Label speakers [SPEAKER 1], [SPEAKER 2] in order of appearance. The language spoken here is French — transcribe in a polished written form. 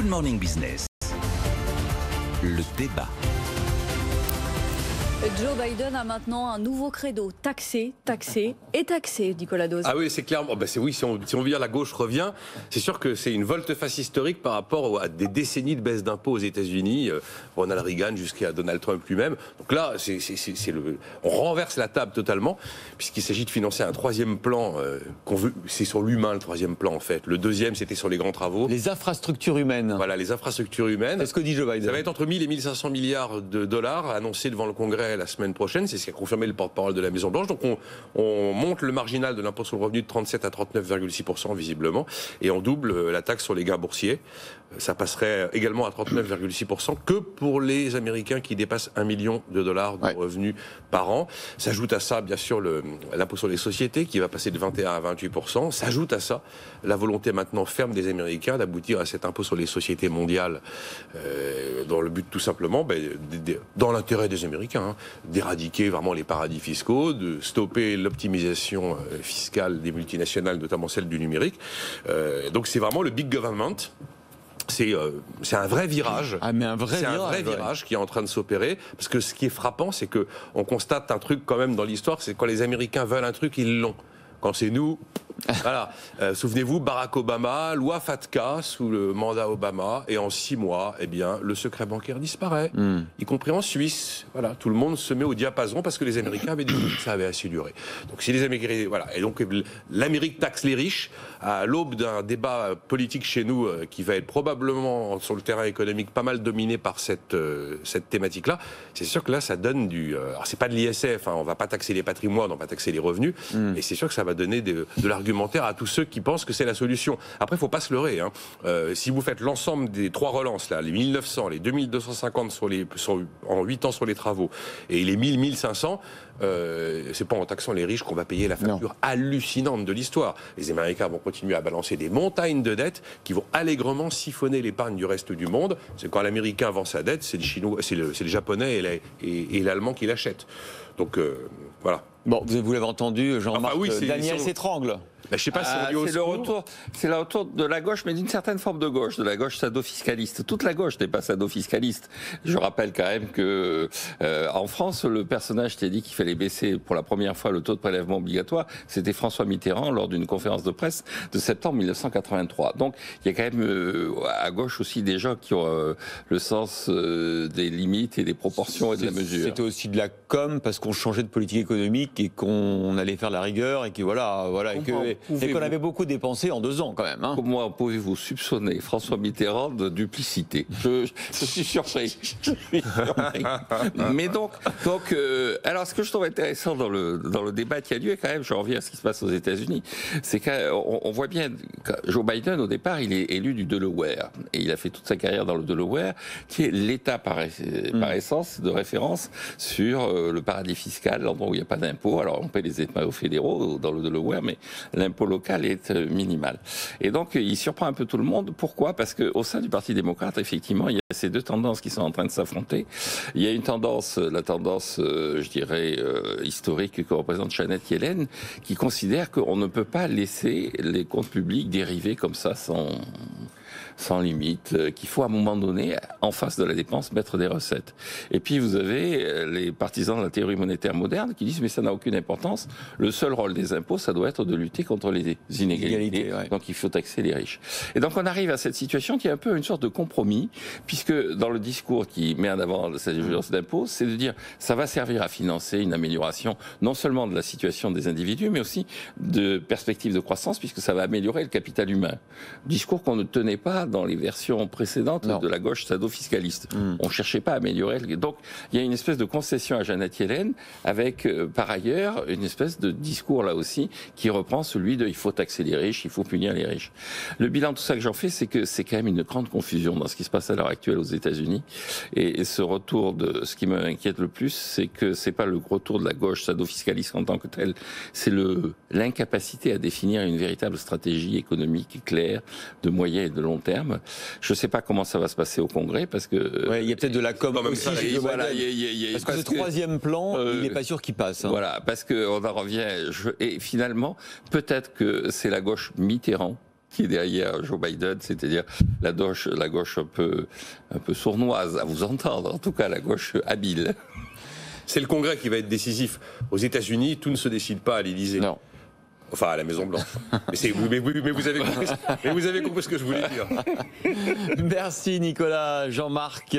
[SPEAKER 1] Good Morning Business. Le débat.
[SPEAKER 2] Joe Biden a maintenant un nouveau credo, taxer, taxer et taxer, Nicolas Dose.
[SPEAKER 3] Ah oui, c'est clairement. Oui, si on veut dire la gauche revient, c'est sûr que c'est une volte-face historique par rapport à des décennies de baisse d'impôts aux États-Unis, Ronald Reagan jusqu'à Donald Trump lui-même. Donc là, on renverse la table totalement, puisqu'il s'agit de financer un troisième plan c'est sur l'humain le troisième plan en fait. Le deuxième, c'était sur les grands travaux.
[SPEAKER 4] Les infrastructures humaines.
[SPEAKER 3] Voilà, les infrastructures humaines.
[SPEAKER 4] C'est ce que dit Joe Biden.
[SPEAKER 3] Ça va être entre 1000 et 1500 milliards de dollars annoncés devant le Congrès la semaine prochaine, c'est ce qu'a confirmé le porte-parole de la Maison-Blanche. Donc on monte le marginal de l'impôt sur le revenu de 37 à 39,6% visiblement, et on double la taxe sur les gains boursiers. Ça passerait également à 39,6% que pour les Américains qui dépassent 1 million de dollars de revenus par an. S'ajoute à ça, bien sûr, l'impôt sur les sociétés qui va passer de 21 à 28%. S'ajoute à ça la volonté maintenant ferme des Américains d'aboutir à cet impôt sur les sociétés mondiales dans le but tout simplement, dans l'intérêt des Américains, d'éradiquer vraiment les paradis fiscaux, de stopper l'optimisation fiscale des multinationales, notamment celle du numérique. Donc c'est vraiment le big government. C'est un vrai virage.
[SPEAKER 4] Ah, mais un vrai
[SPEAKER 3] virage qui est en train de s'opérer. Parce que ce qui est frappant, c'est que on constate un truc quand même dans l'histoire, c'est que quand les Américains veulent un truc, ils l'ont. Quand c'est nous, voilà. Souvenez-vous, Barack Obama, loi FATCA sous le mandat Obama, et en 6 mois, eh bien, le secret bancaire disparaît, y compris en Suisse. Voilà, tout le monde se met au diapason parce que les Américains avaient dit que ça avait assez duré. Donc si les Américains, voilà, et donc l'Amérique taxe les riches à l'aube d'un débat politique chez nous qui va être probablement sur le terrain économique pas mal dominé par cette thématique-là. C'est sûr que là, ça donne du. Alors c'est pas de l'ISF, on va pas taxer les patrimoines, on va taxer les revenus, mais c'est sûr que ça va donner de l'argumentaire à tous ceux qui pensent que c'est la solution. Après, il ne faut pas se leurrer. Si vous faites l'ensemble des 3 relances, là, les 1900, les 2250 en 8 ans sur les travaux, et les 1000, 1500, c'est pas en taxant les riches qu'on va payer la facture hallucinante de l'histoire. Les Américains vont continuer à balancer des montagnes de dettes qui vont allègrement siphonner l'épargne du reste du monde. C'est quand l'Américain vend sa dette, c'est les Chinois, c'est le Japonais et l'Allemand qui l'achètent. Donc voilà.
[SPEAKER 4] Bon, vous l'avez entendu, Jean-Marc, Daniel s'étrangle.
[SPEAKER 3] Je sais pas si
[SPEAKER 5] c'est le retour de la gauche, mais d'une certaine forme de gauche, de la gauche sado-fiscaliste. Toute la gauche n'est pas sado-fiscaliste. Je rappelle quand même que en France, le personnage qui a dit qu'il fallait baisser pour la première fois le taux de prélèvement obligatoire, c'était François Mitterrand lors d'une conférence de presse de septembre 1983. Donc il y a quand même à gauche aussi des gens qui ont le sens des limites et des proportions et de la mesure.
[SPEAKER 4] C'était aussi de la com parce qu'on changeait de politique économique et qu'on allait faire la rigueur et que et qu'on avait beaucoup dépensé en 2 ans quand même.
[SPEAKER 5] Comment pouvez-vous soupçonner François Mitterrand de duplicité? Je suis surpris. Mais donc alors ce que je trouve intéressant dans le débat qui a lieu, quand même, je reviens à ce qui se passe aux États-Unis, c'est qu'on voit bien que Joe Biden, au départ, il est élu du Delaware. Et il a fait toute sa carrière dans le Delaware, qui est l'État par essence de référence sur le paradis fiscal, l'endroit où il n'y a pas d'impôt. Alors on paie les impôts fédéraux dans le Delaware, mais l'impôt local est minimal. Et donc, il surprend un peu tout le monde. Pourquoi? Parce qu'au sein du Parti démocrate, effectivement, il y a ces 2 tendances qui sont en train de s'affronter. Il y a une tendance, la tendance, je dirais, historique que représente Janet Yellen, qui considère qu'on ne peut pas laisser les comptes publics dériver comme ça sans limite, qu'il faut à un moment donné, en face de la dépense, mettre des recettes. Et puis vous avez les partisans de la théorie monétaire moderne qui disent mais ça n'a aucune importance, le seul rôle des impôts, ça doit être de lutter contre les inégalités, donc il faut taxer les riches. Et donc on arrive à cette situation qui est un peu une sorte de compromis, puisque dans le discours qui met en avant cette exigence d'impôts, c'est de dire ça va servir à financer une amélioration non seulement de la situation des individus, mais aussi de perspectives de croissance, puisque ça va améliorer le capital humain. Discours qu'on ne tenait pas dans les versions précédentes de la gauche sado-fiscaliste. On ne cherchait pas à améliorer. Donc, il y a une espèce de concession à Janet Yellen avec, par ailleurs, une espèce de discours là aussi qui reprend celui de il faut taxer les riches, il faut punir les riches. Le bilan de tout ça que j'en fais, c'est que c'est quand même une grande confusion dans ce qui se passe à l'heure actuelle aux États-Unis. Et ce retour de ce qui m'inquiète le plus, c'est que c'est pas le retour de la gauche sado-fiscaliste en tant que telle, c'est l'incapacité à définir une véritable stratégie économique claire de moyen et de long terme. Je ne sais pas comment ça va se passer au Congrès parce que
[SPEAKER 4] il y a peut-être de la com aussi. Parce que ce troisième plan, il n'est pas sûr qu'il passe.
[SPEAKER 5] Voilà, parce qu'on en revient. Et finalement, peut-être que c'est la gauche Mitterrand qui est derrière Joe Biden, c'est-à-dire la gauche un peu sournoise à vous entendre, en tout cas la gauche habile.
[SPEAKER 3] C'est le Congrès qui va être décisif. Aux États-Unis, tout ne se décide pas à l'Élysée.
[SPEAKER 4] Non.
[SPEAKER 3] Enfin, à la Maison-Blanche. mais vous avez compris ce que je voulais dire.
[SPEAKER 4] Merci Nicolas, Jean-Marc.